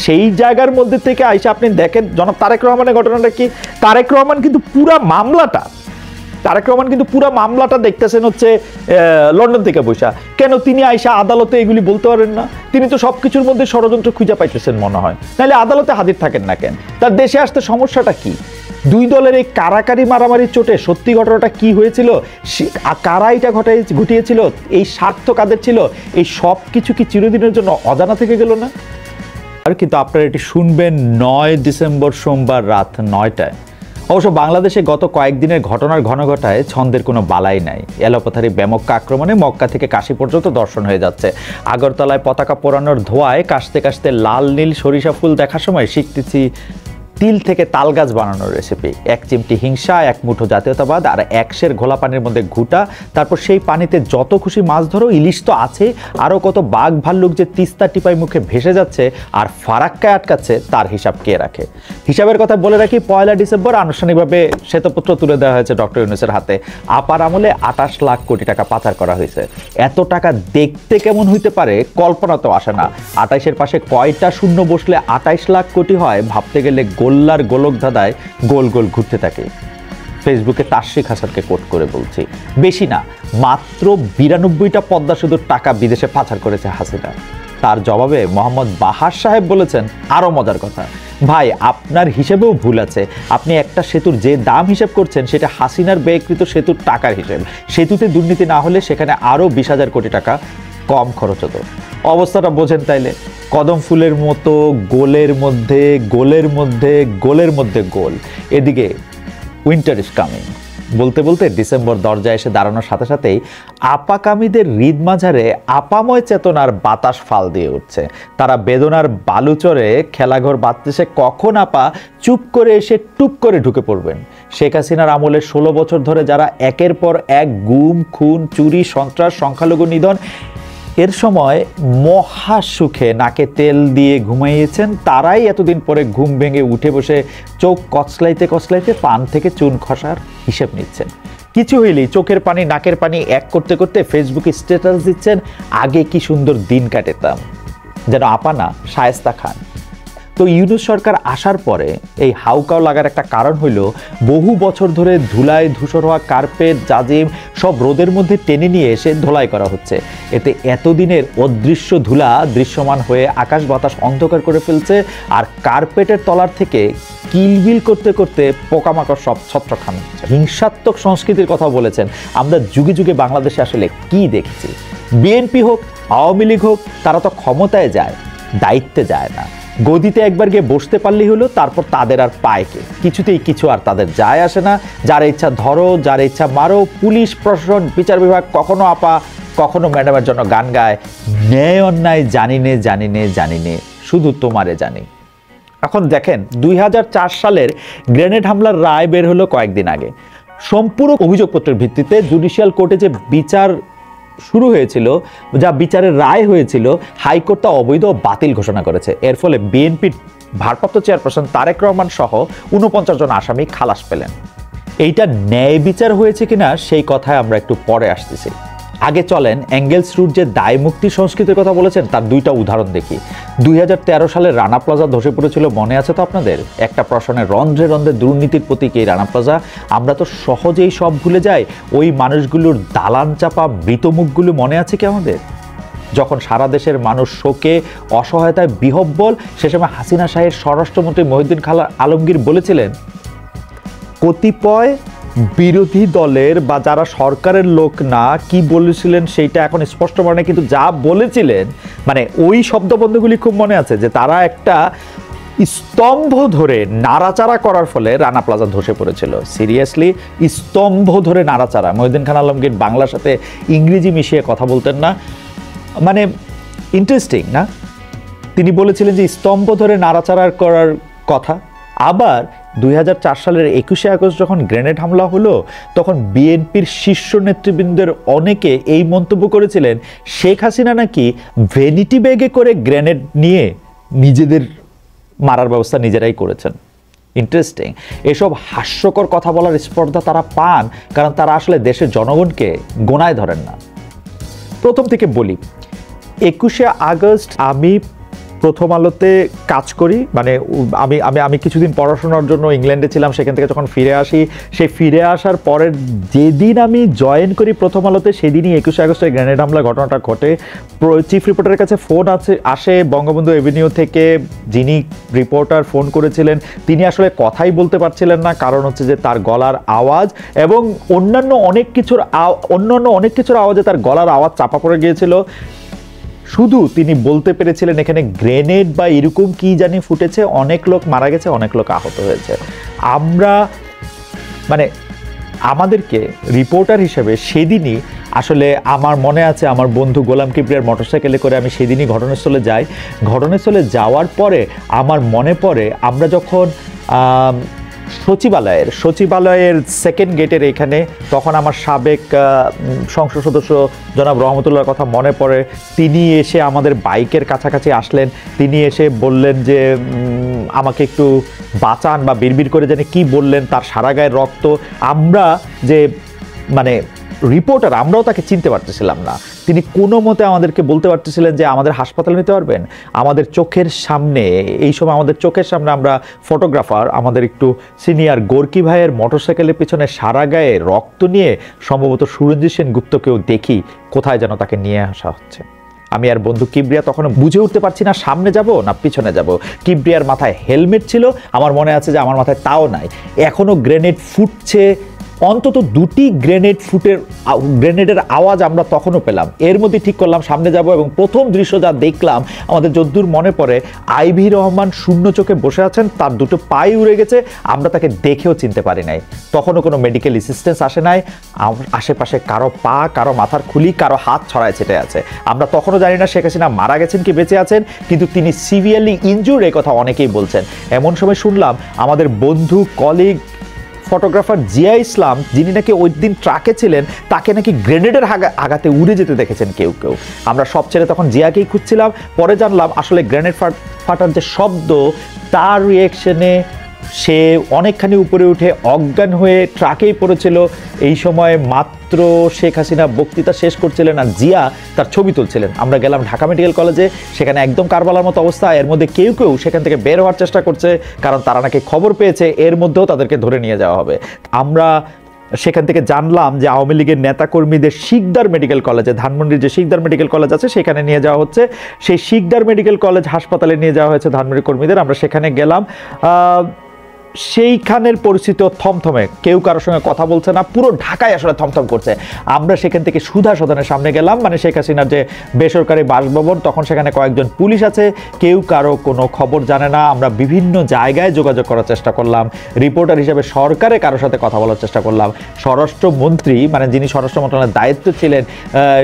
সেই জায়গার মধ্যে থেকে আইসা আপনি দেখেন জনাব তারেক রহমানের ঘটনাটা কি। তারেক রহমান কিন্তু পুরা মামলাটা দেখতেছেন হচ্ছে লন্ডন থেকে বসা। কেন তিনি আইসা আদালতে এগুলি বলতে পারেন না? তিনি তো সবকিছুর মধ্যে ষড়যন্ত্র খুঁজে পাইতেছেন মনে হয়, নাহলে আদালতে হাজির থাকেন না কেন? তার দেশে আসতে সমস্যাটা কি? দুই দলের এই কারাকারি মারামারি চোটে সত্যি ঘটনাটা কি হয়েছিল, কারা এটা ঘটিয়েছিল, এই স্বার্থ কাদের ছিল, এই সব কিছু কি চিরদিনের জন্য অজানা থেকে গেল না? আর কিন্তু আপনারা এটি শুনবেন 9 ডিসেম্বর সোমবার রাত 9টায়। অবশ্য বাংলাদেশে গত কয়েকদিনের ঘটনার ঘনঘটায় ছন্দের কোনো বালাই নাই। এলোপাথারি বেমক্কা আক্রমণে মক্কা থেকে কাশী পর্যন্ত দর্শন হয়ে যাচ্ছে। আগরতলায় পতাকা পোড়ানোর ধোঁয়ায় কাশতে কাশতে লাল নীল সরিষা ফুল দেখার সময় শিখতেছি তিল থেকে তাল গাছ বানানোর রেসিপি। এক চিমটি হিংসা, এক মুঠো জাতীয়তাবাদ আর এক সের ঘোলা পানির মধ্যে ঘুটা, তারপর সেই পানিতে যত খুশি মাছ ধরো, ইলিশ তো আছে, আরও কত বাঘ ভাল্লুক যে তিস্তা টিপাই মুখে ভেসে যাচ্ছে আর ফারাক্কায় আটকাচ্ছে, তার হিসাব কে রাখে? হিসাবের কথা বলে রাখি, 1 ডিসেম্বর আনুষ্ঠানিকভাবে শ্বেতপত্র তুলে দেওয়া হয়েছে ডক্টর ইউনূসের হাতে। আপার আমলে 28 লাখ কোটি টাকা পাচার করা হয়েছে। এত টাকা দেখতে কেমন হইতে পারে কল্পনাতেও আসে না। 28-এর পাশে কয়টা শূন্য বসলে 28 লাখ কোটি হয়, ভাবতে গেলে গোল্লার গোলক ধাঁধায় গোল গোল ঘুরতে থাকে। ফেসবুকে তাশরিক হাসানকে কোট করে বলছি, বেশি না, মাত্র 92টা পদ্মা সেতুর টাকা বিদেশে পাচার করেছে হাসিনা। তার জবাবে মোহাম্মদ বাহার সাহেব বলেছেন আরো মজার কথা, ভাই আপনার হিসেবেও ভুল আছে। আপনি একটা সেতুর যে দাম হিসেব করছেন সেটা হাসিনার ব্যয়কৃত সেতুর টাকার হিসেব। সেতুতে দুর্নীতি না হলে সেখানে আরো 20,000 কোটি টাকা কম খরচ হতো। অবস্থাটা বোঝেন তাইলে? কদম ফুলের মতো গোলের মধ্যে গোলের মধ্যে গোলের মধ্যে গোল। এদিকে উইন্টার ইজ কামিং বলতে বলতে ডিসেম্বর দরজায় এসে দাঁড়ানোর সাথে সাথেই আপাকামীদের হৃদ মাঝারে আপাময় চেতনার বাতাস ফাল দিয়ে উঠছে। তারা বেদনার বালুচরে খেলাঘর বাঁধতেছে কখন আপা চুপ করে এসে টুপ করে ঢুকে পড়বেন। শেখ হাসিনার আমলে 16 বছর ধরে যারা একের পর এক গুম, খুন, চুরি, সন্ত্রাস, সংখ্যালঘু নিধন, এর সময় মহা সুখে নাকে তেল দিয়ে ঘুমাইয়েছেন, তারাই এতদিন পরে ঘুম ভেঙে উঠে বসে চোখ কচলাইতে কচলাইতে পান থেকে চুন খসার হিসেব নিচ্ছেন। কিছু হইলেই চোখের পানি নাকের পানি এক করতে করতে ফেসবুকে স্ট্যাটাস দিচ্ছেন, আগে কি সুন্দর দিন কাটাতাম, যেন আপা না শায়েস্তা খান। তো ইউনূস সরকার আসার পরে এই হাউকাও লাগার একটা কারণ হইল, বহু বছর ধরে ধুলায় ধূসর হওয়া কার্পেট, জাজিম সব রোদের মধ্যে টেনে নিয়ে এসে ধোলাই করা হচ্ছে। এতে এতদিনের অদৃশ্য ধুলা দৃশ্যমান হয়ে আকাশ বাতাস অন্ধকার করে ফেলছে, আর কার্পেটের তলার থেকে কিলবিল করতে করতে পোকামাকড় সব ছত্রখান। হিংসাত্মক সংস্কৃতির কথা বলেছেন। আমরা যুগে যুগে বাংলাদেশে আসলে কি দেখছি? বিএনপি হোক, আওয়ামী লীগ হোক, তারা তো ক্ষমতায় যায়, দায়িত্বে যায় না। গদিতে একবার গিয়ে বসতে পারলেই হলো, তারপর তাদের আর পায়কে কিছুতেই কিছু আর তাদের যায় আসে না। যার ইচ্ছা ধরো, যার ইচ্ছা মারো। পুলিশ প্রশাসন, বিচার বিভাগ কখনো আপা কখনো ম্যাডামের জন্য গান গায়, ন্যায় অন্যায় জানিনে জানিনে জানিনে শুধু তোমারে জানি। এখন দেখেন 2004 সালের গ্রেনেড হামলার রায় বের হলো কয়েকদিন আগে। সম্পূর্ণ অভিযোগপত্রের ভিত্তিতে জুডিশিয়াল কোর্টে যে বিচার শুরু হয়েছিল, যা বিচারের রায় হয়েছিল, হাইকোর্ট তা অবৈধ বাতিল ঘোষণা করেছে। এর ফলে বিএনপির ভারপ্রাপ্ত চেয়ারপারসন তারেক রহমান সহ 49 জন আসামি খালাস পেলেন। এইটা ন্যায় বিচার হয়েছে কিনা সেই কথায় আমরা একটু পরে আসতেছি। আগে চলেন এঙ্গেলস রুট যে দায় মুক্তি সংস্কৃতির কথা বলেছেন তার 2টা উদাহরণ দেখি। 2013 সালে রানা প্লাজা ধসে পড়েছিল, মনে আছে তো আপনাদের? একটা প্রশ্নের রন্ধ্রে রন্ধ্রে দুর্নীতির প্রতীক এই রানা প্লাজা। আমরা তো সহজেই সব ভুলে যাই। ওই মানুষগুলোর দালান চাপা মৃত মুখগুলো মনে আছে কি আমাদের? যখন সারা দেশের মানুষ শোকে অসহায়তায় বিহব্বল, সে সময় হাসিনা শাহের স্বরাষ্ট্রমন্ত্রী মহিউদ্দিন খান আলমগীর বলেছিলেন, কতিপয় বিরোধী দলের বা যারা সরকারের লোক না, কি বলেছিলেন সেইটা এখন স্পষ্ট মনে, কিন্তু যা বলেছিলেন মানে ওই শব্দবন্ধগুলি খুব মনে আছে, যে তারা একটা স্তম্ভ ধরে নাড়াচাড়া করার ফলে রানা প্লাজা ধসে পড়েছিল। সিরিয়াসলি, স্তম্ভ ধরে নাড়াচাড়া। মহিউদ্দিন খান আলমগীর বাংলার সাথে ইংরেজি মিশিয়ে কথা বলতেন না, মানে ইন্টারেস্টিং না? তিনি বলেছিলেন যে স্তম্ভ ধরে নাড়াচাড়া করার কথা। আবার 2004 সালের 21শে আগস্ট যখন গ্রেনেড হামলা হলো, তখন বিএনপির শীর্ষ নেতৃবৃন্দের অনেকে এই মন্তব্য করেছিলেন, শেখ হাসিনা নাকি ভ্যানিটি ব্যাগে করে গ্রেনেড নিয়ে নিজেদের মারার ব্যবস্থা নিজেরাই করেছেন। ইন্টারেস্টিং। এসব হাস্যকর কথা বলার স্পর্ধা তারা পান কারণ তারা আসলে দেশের জনগণকে গোনায় ধরেন না। প্রথম থেকে বলি, 21শে আগস্ট আমি প্রথম আলোতে কাজ করি, মানে আমি আমি আমি কিছুদিন পড়াশোনার জন্য ইংল্যান্ডে ছিলাম, সেখান থেকে যখন ফিরে আসি, সেই ফিরে আসার পরের যেদিন আমি জয়েন করি প্রথম আলোতে সেদিনই 21শে আগস্টের গ্রেনেড হামলার ঘটনাটা ঘটে। চিফ রিপোর্টারের কাছে ফোন আসে বঙ্গবন্ধু এভিনিউ থেকে, যিনি রিপোর্টার ফোন করেছিলেন তিনি আসলে কথাই বলতে পারছিলেন না, কারণ হচ্ছে যে তার গলার আওয়াজ এবং অন্যান্য অনেক কিছুর আওয়াজে তার গলার আওয়াজ চাপা পড়ে গিয়েছিল। শুধু তিনি বলতে পেরেছিলেন এখানে গ্রেনেড বা এরকম কি জানি ফুটেছে, অনেক লোক মারা গেছে, অনেক লোক আহত হয়েছে। আমরা মানে আমাদেরকে রিপোর্টার হিসেবে সেদিনই আসলে আমার মনে আছে, আমার বন্ধু গোলাম কিবরিয়ার মোটরসাইকেলে করে আমি সেদিনই ঘটনাস্থলে যাই। ঘটনাস্থলে যাওয়ার পরে আমার মনে পড়ে আমরা যখন সচিবালয়ের সেকেন্ড গেটের এখানে, তখন আমার সাবেক সংসদ সদস্য জনাব রহমতুল্লাহর কথা মনে পড়ে। তিনি এসে আমাদের বাইকের কাছাকাছি আসলেন, তিনি এসে বললেন যে আমাকে একটু বাঁচান, বা বিড়বিড় করে জানি কি বললেন, তার সারা গায়ের রক্ত। আমরা যে মানে রিপোর্টার, আমরাও তাকে চিনতে পারতেছিলাম না। তিনি কোনো মতে আমাদেরকে বলতে পারতেছিলেন যে আমাদের হাসপাতালে নিতে পারবেন। আমাদের চোখের সামনে, এই সময় আমাদের চোখের সামনে আমরা ফটোগ্রাফার, আমাদের একটু সিনিয়র গোর্কি ভাইয়ের মোটরসাইকেলের পিছনে সারা গায়ে রক্ত নিয়ে সম্ভবত সুরঞ্জিত সেনগুপ্তকেও দেখি কোথায় যেন তাকে নিয়ে আসা হচ্ছে। আমি আর বন্ধু কিবরিয়া তখন বুঝে উঠতে পারছি না সামনে যাব না পিছনে যাব। কিবরিয়ার মাথায় হেলমেট ছিল, আমার মনে আছে যে আমার মাথায় তাও নাই। এখনও গ্রেনেড ফুটছে, অন্তত দুটি গ্রেনেডের আওয়াজ আমরা তখনও পেলাম। এর মধ্যে ঠিক করলাম সামনে যাব, এবং প্রথম দৃশ্য যা দেখলাম আমাদের যদ্দূর মনে পড়ে, আইভি রহমান শূন্য চোখে বসে আছেন, তার দুটো পায়ে উড়ে গেছে, আমরা তাকে দেখেও চিনতে পারি নাই। তখনও কোনো মেডিকেল অ্যাসিস্ট্যান্স আসে নাই, আশেপাশে কারো পা, কারো মাথার খুলি, কারো হাত ছড়ায় ছিটে আছে। আমরা তখনও জানি না শেখ হাসিনা মারা গেছেন কি বেঁচে আছেন, কিন্তু তিনি সিভিয়ারলি ইনজুর্ড, এই কথা অনেকেই বলছেন। এমন সময় শুনলাম আমাদের বন্ধু কলিগ ফটোগ্রাফার জিয়া ইসলাম, যিনি নাকি ওই দিন ট্রাকে ছিলেন, তাকে নাকি গ্রেনেডের আঘাতে উড়ে যেতে দেখেছেন কেউ কেউ। আমরা সব ছেড়ে তখন জিয়াকেই খুঁজছিলাম। পরে জানলাম আসলে গ্রেনেড ফাটার যে শব্দ, তার রিয়েকশনে সে অনেকখানি উপরে উঠে অজ্ঞান হয়ে ট্রাকেই পড়েছিল। এই সময় মাত্র শেখ হাসিনা বক্তৃতা শেষ করছিলেন আর জিয়া তার ছবি তুলছিলেন। আমরা গেলাম ঢাকা মেডিকেল কলেজে, সেখানে একদম কারবালার মতো অবস্থা। এর মধ্যে কেউ কেউ সেখান থেকে বের হওয়ার চেষ্টা করছে, কারণ তারা নাকি খবর পেয়েছে এর মধ্যেও তাদেরকে ধরে নিয়ে যাওয়া হবে। আমরা সেখান থেকে জানলাম যে আওয়ামী লীগের নেতাকর্মীদের শিকদার মেডিকেল কলেজে, ধানমন্ডির যে শিকদার মেডিকেল কলেজ আছে সেখানে নিয়ে যাওয়া হচ্ছে। সেই শিকদার মেডিকেল কলেজ হাসপাতালে নিয়ে যাওয়া হয়েছে ধানমন্ডির কর্মীদের। আমরা সেখানে গেলাম, সেইখানের পরিস্থিতি থমথমে, কেউ কারোর সঙ্গে কথা বলছে না, পুরো ঢাকায় আসলে থমথম করছে। আমরা সেখান থেকে সুধা সদনের সামনে গেলাম, মানে শেখ হাসিনার যে বেসরকারি বাসভবন, তখন সেখানে কয়েকজন পুলিশ আছে, কেউ কারো কোনো খবর জানে না। আমরা বিভিন্ন জায়গায় যোগাযোগ করার চেষ্টা করলাম, রিপোর্টার হিসেবে সরকারে কারোর সাথে কথা বলার চেষ্টা করলাম। স্বরাষ্ট্রমন্ত্রী, মানে যিনি স্বরাষ্ট্র মন্ত্রণালয়ের দায়িত্ব ছিলেন,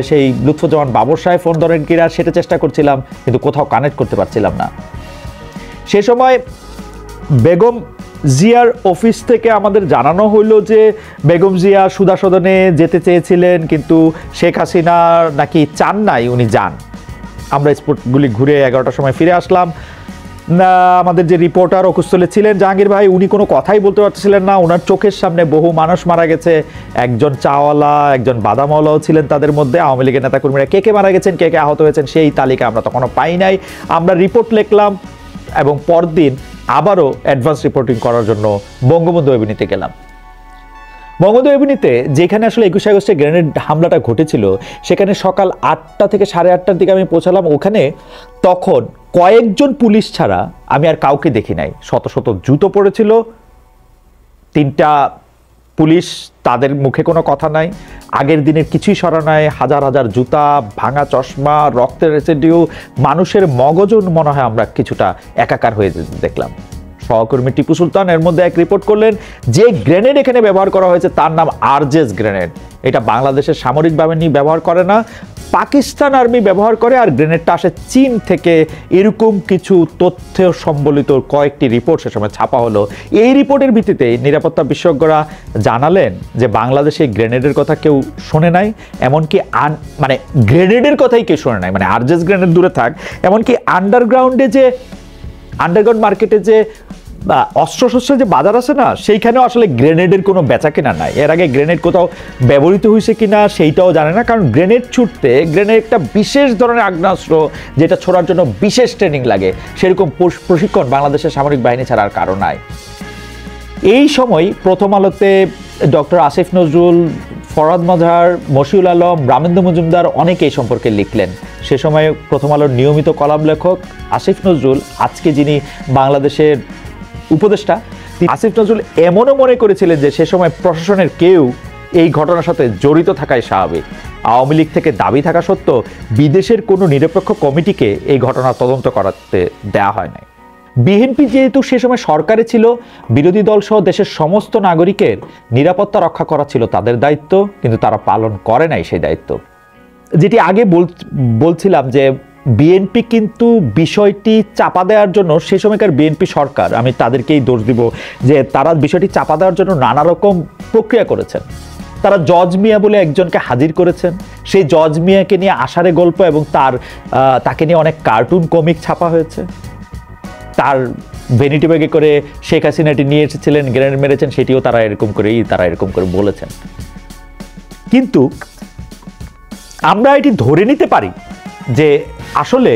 সেই লুৎফুজ্জামান বাবর সাহেব ফোন ধরেন কিনা সেটা চেষ্টা করছিলাম, কিন্তু কোথাও কানেক্ট করতে পারছিলাম না। সে সময় বেগম জিয়ার অফিস থেকে আমাদের জানানো হইলো যে বেগম জিয়া সুধা সদনে যেতে চেয়েছিলেন, কিন্তু শেখ হাসিনা নাকি চান নাই উনি যান। আমরা স্পটগুলি ঘুরে 11টার সময় ফিরে আসলাম। আমাদের যে রিপোর্টার অকুস্থলে ছিলেন জাহাঙ্গীর ভাই, উনি কোনো কথাই বলতে পারছিলেন না। ওনার চোখের সামনে বহু মানুষ মারা গেছে, একজন চাওয়ালা, একজন বাদামওয়ালাও ছিলেন তাদের মধ্যে। আওয়ামী লীগের নেতাকর্মীরা কে কে মারা গেছেন, কে কে আহত হয়েছেন সেই তালিকা আমরা তখনও পাই নাই। আমরা রিপোর্ট লিখলাম এবং পরদিন আবারও অ্যাডভান্স রিপোর্টিং করার জন্য বঙ্গবন্ধু এভিনিউতে গেলাম। বঙ্গবন্ধু এভিনিউতে যেখানে আসলে 21শে আগস্টে গ্রেনেড হামলাটা ঘটেছিল, সেখানে সকাল 8টা থেকে 8:30টার দিকে আমি পৌঁছালাম। ওখানে তখন কয়েকজন পুলিশ ছাড়া আমি আর কাউকে দেখি নাই। শত শত জুতো পড়েছিল, 3টা পুলিশ, তাদের মুখে কোনো কথা নাই, আগের দিনের কিছুই সরা নাই, হাজার হাজার জুতা, ভাঙা চশমা, রক্তের রেসিডিউ, মানুষের মগজন মনে হয় আমরা কিছুটা একাকার হয়ে দেখলাম। সহকর্মী টিপু সুলতান এর মধ্যে এক রিপোর্ট করলেন যে গ্রেনেড এখানে ব্যবহার করা হয়েছে তার নাম আরজেস গ্রেনেড। এটা বাংলাদেশের সামরিক বাহিনী ব্যবহার করে না, পাকিস্তান আর্মি ব্যবহার করে, আর গ্রেনেডটা আসে চীন থেকে। এরকম কিছু তথ্য সম্বলিত কয়েকটি রিপোর্ট সে সময় ছাপা হলো। এই রিপোর্টের ভিত্তিতে নিরাপত্তা বিশেষজ্ঞরা জানালেন যে বাংলাদেশে গ্রেনেডের কথা কেউ শোনে নাই, এমনকি মানে গ্রেনেডের কথাই কেউ শোনে নাই, মানে আরজেস গ্রেনেড দূরে থাক, এমনকি আন্ডারগ্রাউন্ড মার্কেটে যে অস্ত্রশস্ত্রের যে বাজার আছে না, সেইখানেও আসলে গ্রেনেডের কোনো বেচা কেনা নাই। এর আগে গ্রেনেড কোথাও ব্যবহৃত হয়েছে কিনা সেইটাও জানে না, কারণ গ্রেনেড ছুটতে গ্রেনেড একটা বিশেষ ধরনের আগ্নেয়াস্ত্র যেটা ছোড়ার জন্য বিশেষ ট্রেনিং লাগে, সেরকম প্রশিক্ষণ বাংলাদেশের সামরিক বাহিনী ছাড়া আর কারো নাই। এই সময় প্রথম আলোতে ডক্টর আসিফ নজরুল, ফরহাদ মজহার, মশিউল আলম, রামেন্দ্র মজুমদার অনেকে এই সম্পর্কে লিখলেন। সে সময় প্রথম আলোর নিয়মিত কলাম লেখক আসিফ নজরুল, আজকে যিনি বাংলাদেশের উপদেষ্টা, আসিফ নজরুল এমনও মনে করেছিলেন যে সে সময় প্রশাসনের কেউ এই ঘটনার সাথে জড়িত থাকাই স্বাভাবিক। আওয়ামী লীগ থেকে দাবি থাকা সত্ত্বেও বিদেশের কোনো নিরপেক্ষ কমিটিকে এই ঘটনা তদন্ত করাতে দেয়া হয় নাই। বিএনপি যেহেতু সে সময় সরকারে ছিল, বিরোধী দল সহ দেশের সমস্ত নাগরিকের নিরাপত্তা রক্ষা করা ছিল তাদের দায়িত্ব, কিন্তু তারা পালন করে নাই সেই দায়িত্ব। যেটি আগে বলছিলাম যে বিএনপি কিন্তু বিষয়টি চাপা দেওয়ার জন্য, সে সময়কার বিএনপি সরকার, আমি তাদেরকেই দোষ দিব যে তারা বিষয়টি চাপা দেওয়ার জন্য নানা রকম প্রক্রিয়া করেছেন। তারা জজ মিয়া বলে একজনকে হাজির করেছেন, সেই জজ মিয়াকে নিয়ে আষাঢ়ে গল্প এবং তাকে নিয়ে অনেক কার্টুন কমিক ছাপা হয়েছে। তার ভ্যানিটি ব্যাগে করে শেখ হাসিনাটি নিয়ে এসেছিলেন, গ্রেনেড মেরেছেন, সেটিও তারা এরকম করে বলেছেন। কিন্তু আমরা এটি ধরে নিতে পারি যে আসলে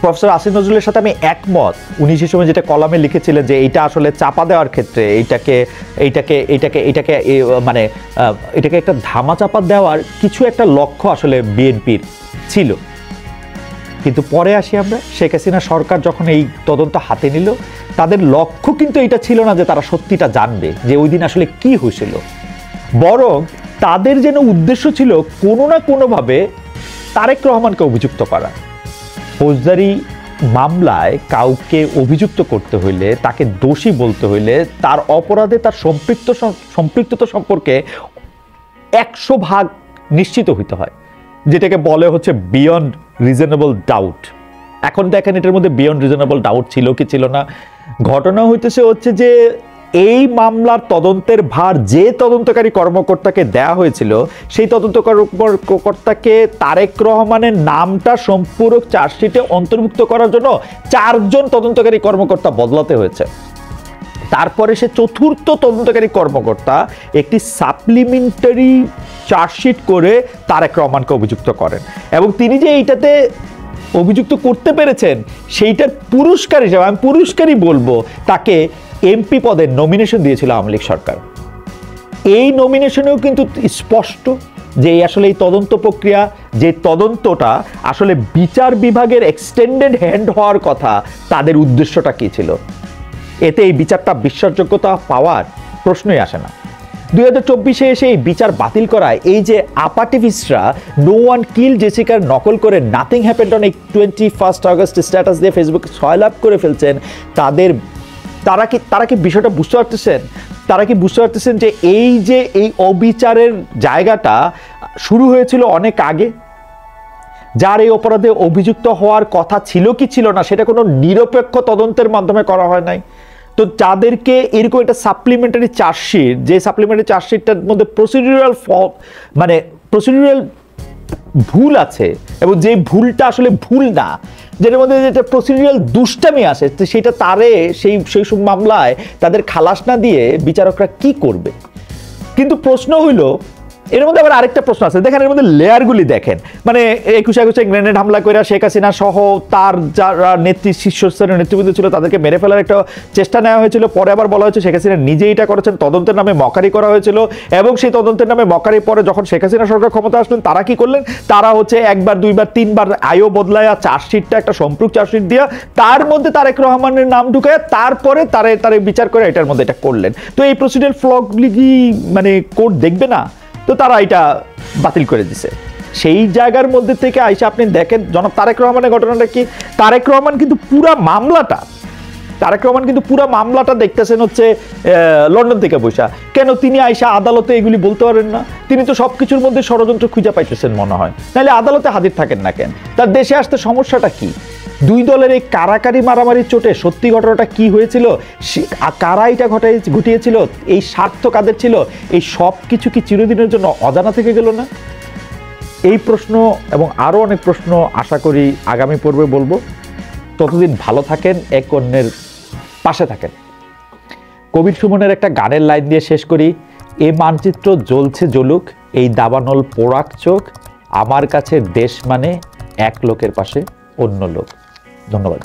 প্রফেসর আসিফ নজরুলের সাথে আমি একমত। উনি সে সময় যেটা কলামে লিখেছিলেন যে এইটা আসলে চাপা দেওয়ার ক্ষেত্রে এটাকে একটা ধামা চাপা দেওয়ার কিছু একটা লক্ষ্য আসলে বিএনপির ছিল। কিন্তু পরে আসি আমরা, শেখ হাসিনা সরকার যখন এই তদন্ত হাতে নিল, তাদের লক্ষ্য কিন্তু এটা ছিল না যে তারা সত্যিটা জানবে যে ওই দিন আসলে কি হয়েছিল, বরং তাদের যেন উদ্দেশ্য ছিল কোনো না কোনোভাবে তারেক রহমানকে অভিযুক্ত করা। ফৌজদারি মামলায় কাউকে অভিযুক্ত করতে হইলে, তাকে দোষী বলতে হইলে, তার অপরাধে তার সম্পৃক্ততা সম্পর্কে 100% নিশ্চিত হইতে হয়, যেটাকে বলে হচ্ছে বিয়ন্ড রিজনেবল ডাউট। এখন দেখেন এটার মধ্যে বিয়ন্ড রিজনেবল ডাউট ছিল কি ছিল না। ঘটনা হচ্ছে যে এই মামলার তদন্তের ভার যে তদন্তকারী কর্মকর্তাকে দেয়া হয়েছিল, সেই তদন্ত কর্মকর্তাকে তারেক রহমানের নামটা সম্পূরক চার্জশিটে অন্তর্ভুক্ত করার জন্য 4 জন তদন্তকারী কর্মকর্তা বদলাতে হয়েছে। তারপরে সে চতুর্থ তদন্তকারী কর্মকর্তা একটি সাপ্লিমেন্টারি চার্জশিট করে তারেক রহমানকে অভিযুক্ত করেন, এবং তিনি যে এইটাতে অভিযুক্ত করতে পেরেছেন সেইটার পুরস্কার হিসেবে, আমি পুরস্কারই বলবো, তাকে এমপি পদে নমিনেশন দিয়েছিল আওয়ামী লীগ সরকার। এই নমিনেশনেও কিন্তু স্পষ্ট যে আসলে এই তদন্ত প্রক্রিয়া, যে তদন্তটা আসলে বিচার বিভাগের এক্সটেন্ডেড হ্যান্ড হওয়ার কথা, তাদের উদ্দেশ্যটা কি ছিল। এতে এই বিচারটা বিশ্বাসযোগ্যতা পাওয়ার প্রশ্নই আসে না। 2024-এ এসে এই বিচার বাতিল করায় এই যে আপাটিভিস্টরা নো ওয়ান কিল জেসিকার নকল করে nothing happened on 21 August status দিয়ে ফেসবুকে সয়লাভ করে ফেলছেন, তারা কি বিষয়টা বুঝতে পারতেছেন? তারা কি বুঝতে পারতেছেন যে এই অবিচারের জায়গাটা শুরু হয়েছিল অনেক আগে? যার এই অপরাধে অভিযুক্ত হওয়ার কথা ছিল কি ছিল না, সেটা কোনো নিরপেক্ষ তদন্তের মাধ্যমে করা হয় নাই। তো যাদেরকে এরকম একটা সাপ্লিমেন্টারি চার্জশিট, যে সাপ্লিমেন্টারি চার্জশিটটার মধ্যে প্রসিডিউরাল ভুল আছে, এবং যে ভুলটা আসলে ভুল না, যেটার মধ্যে যেটা প্রসিডিউরাল দুষ্টামি আসে, সেটা সেই সব মামলায় তাদের খালাস না দিয়ে বিচারকরা কি করবে? কিন্তু প্রশ্ন হইল, এর মধ্যে আবার আরেকটা প্রশ্ন আছে, দেখেন এর মধ্যে লেয়ারগুলি দেখেন। মানে 21 গ্রেনেড হামলা করে শেখ হাসিনা সহ তার যারা শীর্ষস্থানীয় নেতৃবৃন্দ ছিল তাদেরকে মেরে ফেলার একটা চেষ্টা নেওয়া হয়েছিল। পরে আবার বলা হয়েছে শেখ হাসিনা নিজেই এটা করেছেন, তদন্তের নামে মকারি করা হয়েছিল, এবং সেই তদন্তের নামে মকারি পরে যখন শেখ হাসিনা সরকার ক্ষমতা আসলেন, তারা কি করলেন? তারা হচ্ছে 1 বার 2 বার 3 বার আয়ও বদলায় চার্জশিটটা একটা সম্পূরক চার্জশিট দিয়া তার মধ্যে তারেক রহমানের নাম ঢুকায় তারপরে তারে বিচার করে এটার মধ্যে এটা করলেন। তো এই প্রসিডিউরাল ফ্লগুলি কি মানে কোর্ট দেখবে না? তো তারা এটা বাতিল করে দিছে। সেই জায়গার মধ্যে থেকে আইসা আপনি দেখেন জনাব তারেক রহমানের ঘটনাটা কি। তারেক রহমান কিন্তু পুরা মামলাটা দেখতেছেন হচ্ছে লন্ডন থেকে বসা। কেন তিনি আইসা আদালতে এগুলি বলতে পারেন না? তিনি তো সবকিছুর মধ্যে ষড়যন্ত্র খুঁজে পাইতেছেন মনে হয়, নাহলে আদালতে হাজির থাকেন না কেন? তার দেশে আসতে সমস্যাটা কি? 2 দলের এই কারাকারি মারামারির চোটে সত্যি ঘটনাটা কি হয়েছিল, কারা এটা ঘটিয়েছিল, এই স্বার্থ কাদের ছিল, এই সব কিছু কি চিরদিনের জন্য অজানা থেকে গেল না? এই প্রশ্ন এবং আরও অনেক প্রশ্ন আশা করি আগামী পর্বে বলবো। ততদিন ভালো থাকেন, এক অন্যের পাশে থাকেন। কবির সুমনের একটা গানের লাইন দিয়ে শেষ করি, এ মানচিত্র জ্বলছে জ্বলুক, এই দাবানল পোড়াক চোখ, আমার কাছে দেশ মানে এক লোকের পাশে অন্য লোক। ধন্যবাদ।